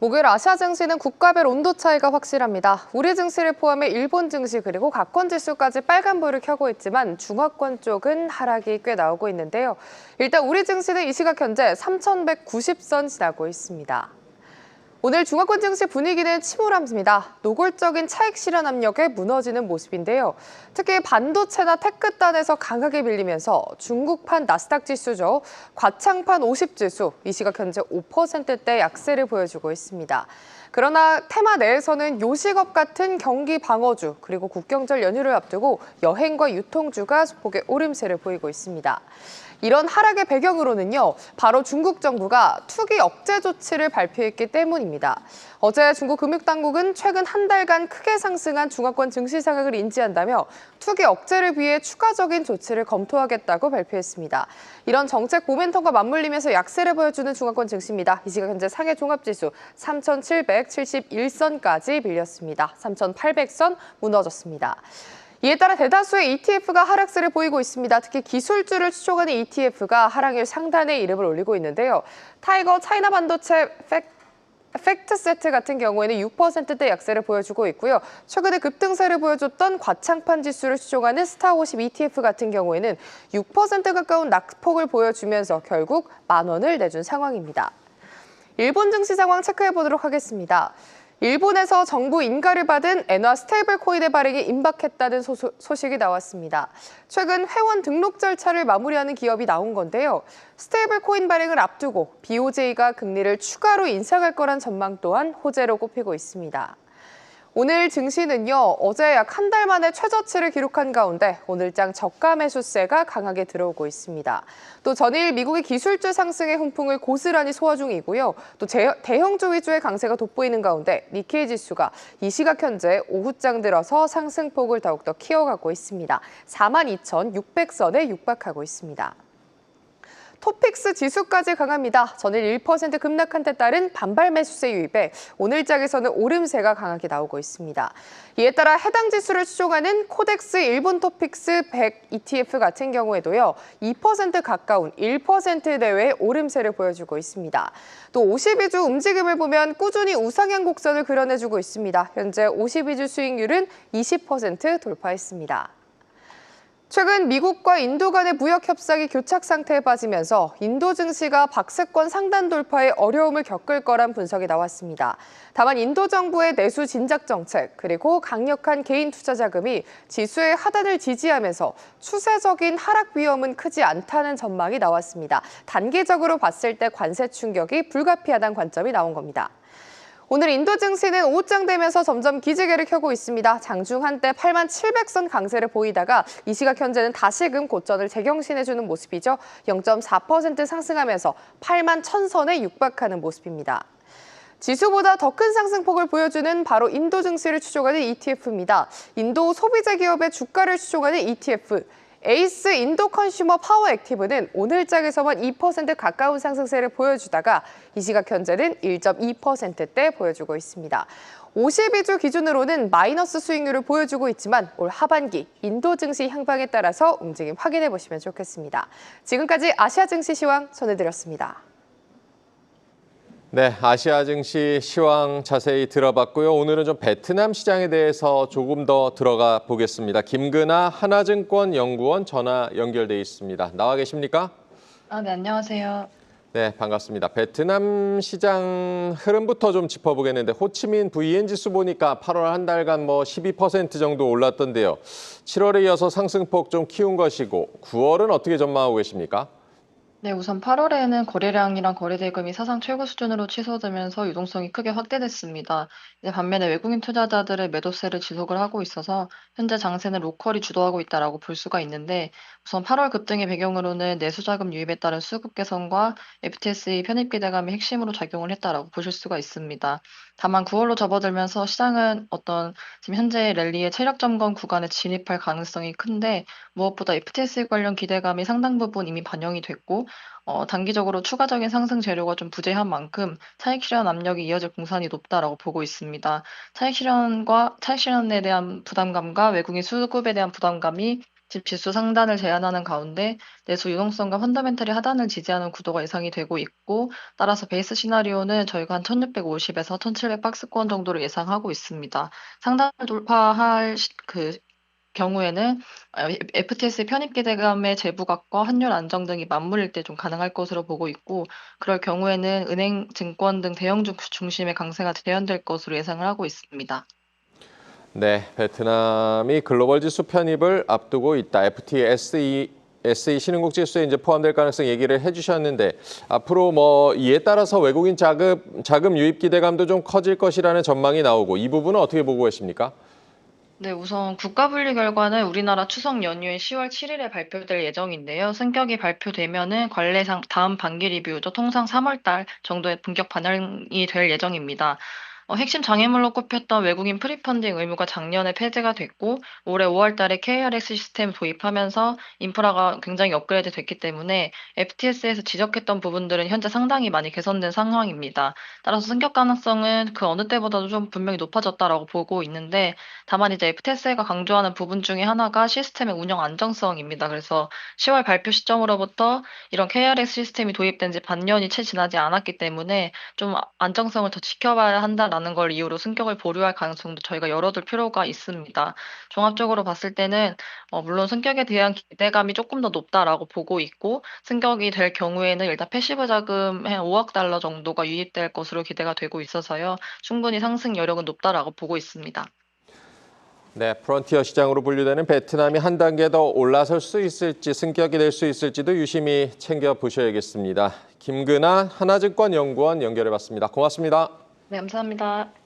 목요일 아시아 증시는 국가별 온도 차이가 확실합니다. 우리 증시를 포함해 일본 증시 그리고 각권 지수까지 빨간불을 켜고 있지만 중화권 쪽은 하락이 꽤 나오고 있는데요. 일단 우리 증시는 이 시각 현재 3,190선 지나고 있습니다. 오늘 중화권 증시 분위기는 침울합니다. 노골적인 차익 실현 압력에 무너지는 모습인데요. 특히 반도체나 테크단에서 강하게 밀리면서 중국판 나스닥 지수죠. 과창판 50지수, 이 시각 현재 5%대 약세를 보여주고 있습니다. 그러나 테마 내에서는 요식업 같은 경기 방어주, 그리고 국경절 연휴를 앞두고 여행과 유통주가 소폭의 오름세를 보이고 있습니다. 이런 하락의 배경으로는요, 바로 중국 정부가 투기 억제 조치를 발표했기 때문입니다. 어제 중국 금융당국은 최근 한 달간 크게 상승한 중화권 증시 상황을 인지한다며 투기 억제를 위해 추가적인 조치를 검토하겠다고 발표했습니다. 이런 정책 모멘텀과 맞물리면서 약세를 보여주는 중화권 증시입니다. 이 시각 현재 상해 종합지수 3,771선까지 밀렸습니다. 3,800선 무너졌습니다. 이에 따라 대다수의 ETF가 하락세를 보이고 있습니다. 특히 기술주를 추종하는 ETF가 하락일 상단에 이름을 올리고 있는데요. 타이거 차이나 반도체 팩트세트 같은 경우에는 6%대 약세를 보여주고 있고요. 최근에 급등세를 보여줬던 과창판 지수를 추종하는 스타50 ETF 같은 경우에는 6% 가까운 낙폭을 보여주면서 결국 10,000원을 내준 상황입니다. 일본 증시 상황 체크해 보도록 하겠습니다. 일본에서 정부 인가를 받은 엔화 스테이블 코인의 발행이 임박했다는 소식이 나왔습니다. 최근 회원 등록 절차를 마무리하는 기업이 나온 건데요. 스테이블 코인 발행을 앞두고 BOJ가 금리를 추가로 인상할 거란 전망 또한 호재로 꼽히고 있습니다. 오늘 증시는요, 어제 약 한 달 만에 최저치를 기록한 가운데 오늘장 저가 매수세가 강하게 들어오고 있습니다. 또 전일 미국의 기술주 상승의 훈풍을 고스란히 소화 중이고요. 또 대형주 위주의 강세가 돋보이는 가운데 니케이 지수가 이 시각 현재 오후장 들어서 상승폭을 더욱더 키워가고 있습니다. 42,600선에 육박하고 있습니다. 토픽스 지수까지 강합니다. 전일 1% 급락한 데 따른 반발 매수세 유입에 오늘장에서는 오름세가 강하게 나오고 있습니다. 이에 따라 해당 지수를 추종하는 코덱스 일본 토픽스 100 ETF 같은 경우에도요, 2% 가까운 1% 내외의 오름세를 보여주고 있습니다. 또 52주 움직임을 보면 꾸준히 우상향 곡선을 그려내주고 있습니다. 현재 52주 수익률은 20% 돌파했습니다. 최근 미국과 인도 간의 무역 협상이 교착 상태에 빠지면서 인도 증시가 박스권 상단 돌파에 어려움을 겪을 거란 분석이 나왔습니다. 다만 인도 정부의 내수 진작 정책 그리고 강력한 개인 투자 자금이 지수의 하단을 지지하면서 추세적인 하락 위험은 크지 않다는 전망이 나왔습니다. 단기적으로 봤을 때 관세 충격이 불가피하다는 관점이 나온 겁니다. 오늘 인도 증시는 오후장 되면서 점점 기지개를 켜고 있습니다. 장중 한때 8700선 강세를 보이다가 이 시각 현재는 다시금 고점을 재경신해주는 모습이죠. 0.4% 상승하면서 81,000선에 육박하는 모습입니다. 지수보다 더 큰 상승폭을 보여주는 바로 인도 증시를 추종하는 ETF입니다. 인도 소비재 기업의 주가를 추종하는 ETF. 에이스 인도 컨슈머 파워 액티브는 오늘장에서만 2% 가까운 상승세를 보여주다가 이 시각 현재는 1.2%대 보여주고 있습니다. 52주 기준으로는 마이너스 수익률을 보여주고 있지만 올 하반기 인도 증시 향방에 따라서 움직임 확인해 보시면 좋겠습니다. 지금까지 아시아 증시 시황 전해드렸습니다. 네, 아시아 증시 시황 자세히 들어봤고요. 오늘은 좀 베트남 시장에 대해서 조금 더 들어가 보겠습니다. 김근아 하나증권 연구원 전화 연결돼 있습니다. 나와 계십니까? 네, 안녕하세요. 네, 반갑습니다. 베트남 시장 흐름부터 좀 짚어보겠는데 호치민 VN 지수 보니까 8월 한 달간 12% 정도 올랐던데요. 7월에 이어서 상승폭 좀 키운 것이고 9월은 어떻게 전망하고 계십니까? 네, 우선 8월에는 거래량이랑 거래대금이 사상 최고 수준으로 치솟으면서 유동성이 크게 확대됐습니다. 이제 반면에 외국인 투자자들의 매도세를 지속을 하고 있어서 현재 장세는 로컬이 주도하고 있다라고 볼 수가 있는데 우선 8월 급등의 배경으로는 내수자금 유입에 따른 수급 개선과 FTSE 편입 기대감이 핵심으로 작용을 했다라고 보실 수가 있습니다. 다만 9월로 접어들면서 시장은 지금 현재 랠리의 체력 점검 구간에 진입할 가능성이 큰데 무엇보다 FTSE 관련 기대감이 상당 부분 이미 반영이 됐고 단기적으로 추가적인 상승 재료가 좀 부재한 만큼 차익 실현 압력이 이어질 공산이 높다라고 보고 있습니다. 차익 실현에 대한 부담감과 외국인 수급에 대한 부담감이 집 지수 상단을 제한하는 가운데 내수 유동성과 펀더멘털이 하단을 지지하는 구도가 예상이 되고 있고, 따라서 베이스 시나리오는 저희가 한 1650에서 1700 박스권 정도를 예상하고 있습니다. 상단을 돌파할 경우에는 FTS의 편입 기대감의 재부각과 환율 안정 등이 맞물릴 때 좀 가능할 것으로 보고 있고, 그럴 경우에는 은행, 증권 등 대형주 중심의 강세가 재현될 것으로 예상을 하고 있습니다. 네, 베트남이 글로벌 지수 편입을 앞두고 있다. FTSE 신흥국 지수에 이제 포함될 가능성 얘기를 해주셨는데 앞으로 뭐 이에 따라서 외국인 자금 유입 기대감도 좀 커질 것이라는 전망이 나오고 이 부분은 어떻게 보고 계십니까? 네, 우선 국가분리 결과는 우리나라 추석 연휴인 10월 7일에 발표될 예정인데요. 승격이 발표되면은 관례상 다음 반기 리뷰죠. 통상 3월 달 정도에 본격 반영이 될 예정입니다. 핵심 장애물로 꼽혔던 외국인 프리펀딩 의무가 작년에 폐지가 됐고, 올해 5월 달에 KRX 시스템 도입하면서 인프라가 굉장히 업그레이드 됐기 때문에 FTS에서 지적했던 부분들은 현재 상당히 많이 개선된 상황입니다. 따라서 승격 가능성은 그 어느 때보다도 좀 분명히 높아졌다라고 보고 있는데, 다만 이제 FTS가 강조하는 부분 중에 하나가 시스템의 운영 안정성입니다. 그래서 10월 발표 시점으로부터 이런 KRX 시스템이 도입된 지 반년이 채 지나지 않았기 때문에 좀 안정성을 더 지켜봐야 한다라는 걸 이유로 승격을 보류할 가능성도 저희가 열어둘 필요가 있습니다. 종합적으로 봤을 때는 물론 승격에 대한 기대감이 조금 더 높다라고 보고 있고, 승격이 될 경우에는 일단 패시브 자금 한 5억 달러 정도가 유입될 것으로 기대가 되고 있어서요. 충분히 상승 여력은 높다라고 보고 있습니다. 네, 프론티어 시장으로 분류되는 베트남이 한 단계 더 올라설 수 있을지 승격이 될 수 있을지도 유심히 챙겨보셔야겠습니다. 김근아 하나증권 연구원 연결해봤습니다. 고맙습니다. 네, 감사합니다.